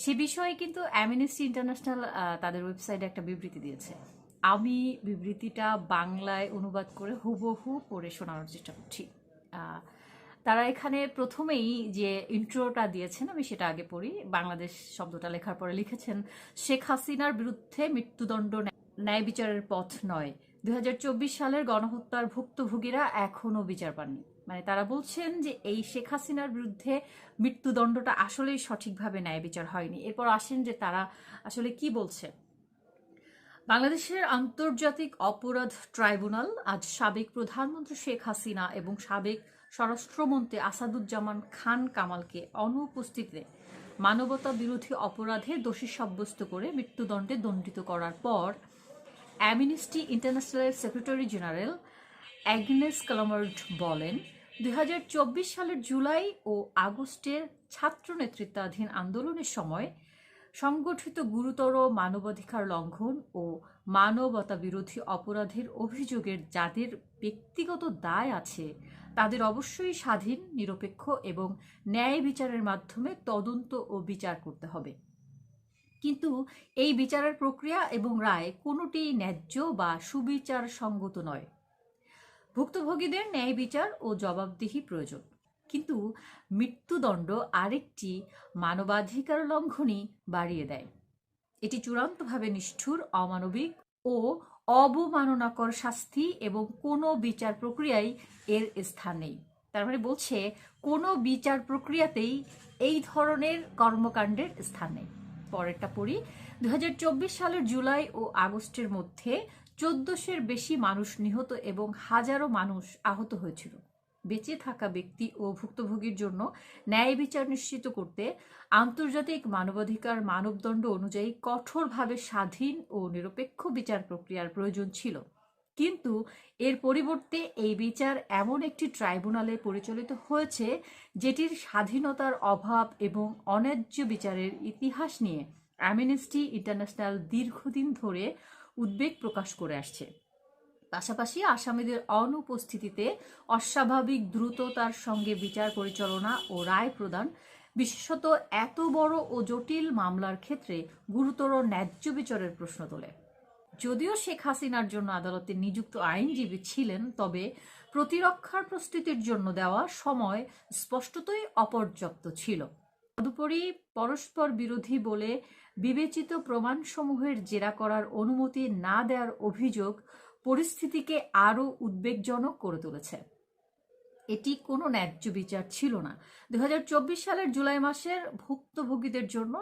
সে বিষয়ে কিন্তু amnesty international তাদের ওয়েবসাইটে একটা বিবৃতি দিয়েছে। আমি বিবৃতিটা বাংলায় অনুবাদ করে হুবহু পড়ে শোনানোর চেষ্টা করছি। আহ, তারা এখানে প্রথমেই যে ইন্ট্রোটা দিয়েছেন আমি সেটা আগে পড়ি। বাংলাদেশ শব্দটা লেখার পরে লিখেছেন, শেখ হাসিনার বিরুদ্ধে মৃত্যুদণ্ড ন্যায় বিচারের পথ নয়। ২০২৪ সালের গণহত্যার ভুক্তভোগীরা এখনো বিচার পাননি। মানে তারা বলছেন যে এই শেখ হাসিনার বিরুদ্ধে মৃত্যুদণ্ডটা আসলেই সঠিকভাবে ন্যায় বিচার হয়নি। এরপর আসেন যে তারা আসলে কি বলছে। বাংলাদেশের আন্তর্জাতিক অপরাধ ট্রাইব্যুনাল আজ সাবেক প্রধানমন্ত্রী শেখ হাসিনা এবং সাবেক স্বরাষ্ট্রমন্ত্রী আসাদুজ্জামান খান কামালকে অনুপস্থিতিতে মানবতা বিরোধী অপরাধে দোষী সাব্যস্ত করে মৃত্যুদণ্ডে দণ্ডিত করার পর অ্যামনেস্টি ইন্টারন্যাশনালের সেক্রেটারি জেনারেল অ্যাগনেস কালামার্ড বলেন, ২০২৪ সালের জুলাই ও আগস্টের ছাত্র নেতৃত্বাধীন আন্দোলনের সময় সংগঠিত গুরুতর মানবাধিকার লঙ্ঘন ও মানবতা বিরোধী অপরাধের অভিযোগের যাদের ব্যক্তিগত দায় আছে তাদের অবশ্যই স্বাধীন, নিরপেক্ষ এবং ন্যায় বিচারের মাধ্যমে তদন্ত ও বিচার করতে হবে। কিন্তু এই বিচারের প্রক্রিয়া এবং রায় কোনোটিই ন্যায্য বা সুবিচার সঙ্গত নয়। ভুক্তভোগীদের ন্যায় বিচার ও জবাবদিহি প্রয়োজন, কিন্তু মৃত্যুদণ্ড আরেকটি মানবাধিকার লঙ্ঘনই বাড়িয়ে দেয়। এটি চূড়ান্তভাবে নিষ্ঠুর, অমানবিক ও অবমাননাকর শাস্তি এবং কোনো বিচার প্রক্রিয়ায় এর স্থান নেই। তার মানে বলছে কোনো বিচার প্রক্রিয়াতেই এই ধরনের কর্মকাণ্ডের স্থান নেই। পরেরটা পড়ি। ২০২৪ সালের জুলাই ও আগস্টের মধ্যে ১৪০০-এর বেশি মানুষ নিহত এবং হাজারো মানুষ আহত হয়েছিল। বেঁচে থাকা ব্যক্তি ও ভুক্তভোগীর জন্য ন্যায় বিচার নিশ্চিত করতে আন্তর্জাতিক মানবাধিকার মানদণ্ড অনুযায়ী কঠোরভাবে স্বাধীন ও নিরপেক্ষ বিচার প্রক্রিয়ার প্রয়োজন ছিল। কিন্তু এর পরিবর্তে এই বিচার এমন একটি ট্রাইব্যুনালে পরিচালিত হয়েছে যেটির স্বাধীনতার অভাব এবং অন্যায্য বিচারের ইতিহাস নিয়ে অ্যামনেস্টি ইন্টারন্যাশনাল দীর্ঘদিন ধরে উদ্বেগ প্রকাশ করে আসছে। পাশাপাশি আসামিদের অনুপস্থিতিতে অস্বাভাবিক দ্রুততার সঙ্গে বিচার পরিচালনা ও রায় প্রদান, বিশেষত এত বড় ও জটিল মামলার ক্ষেত্রে গুরুতর ন্যায্য বিচারের প্রশ্ন তোলে। যদিও শেখ হাসিনার জন্য আদালতে নিযুক্ত আইনজীবী ছিলেন, তবে প্রতিরক্ষার প্রস্তুতির জন্য দেওয়া সময় স্পষ্টতই অপর্যাপ্ত ছিল। তদুপরি পরস্পর বিরোধী বলে বিবেচিত প্রমাণসমূহের জেরা করার অনুমতি না দেওয়ার অভিযোগ পরিস্থিতিকে আরও উদ্বেগজনক করে তুলেছে। এটি কোনো ন্যায্য বিচার ছিল না। ২০২৪ সালের জুলাই মাসের ভুক্তভোগীদের জন্য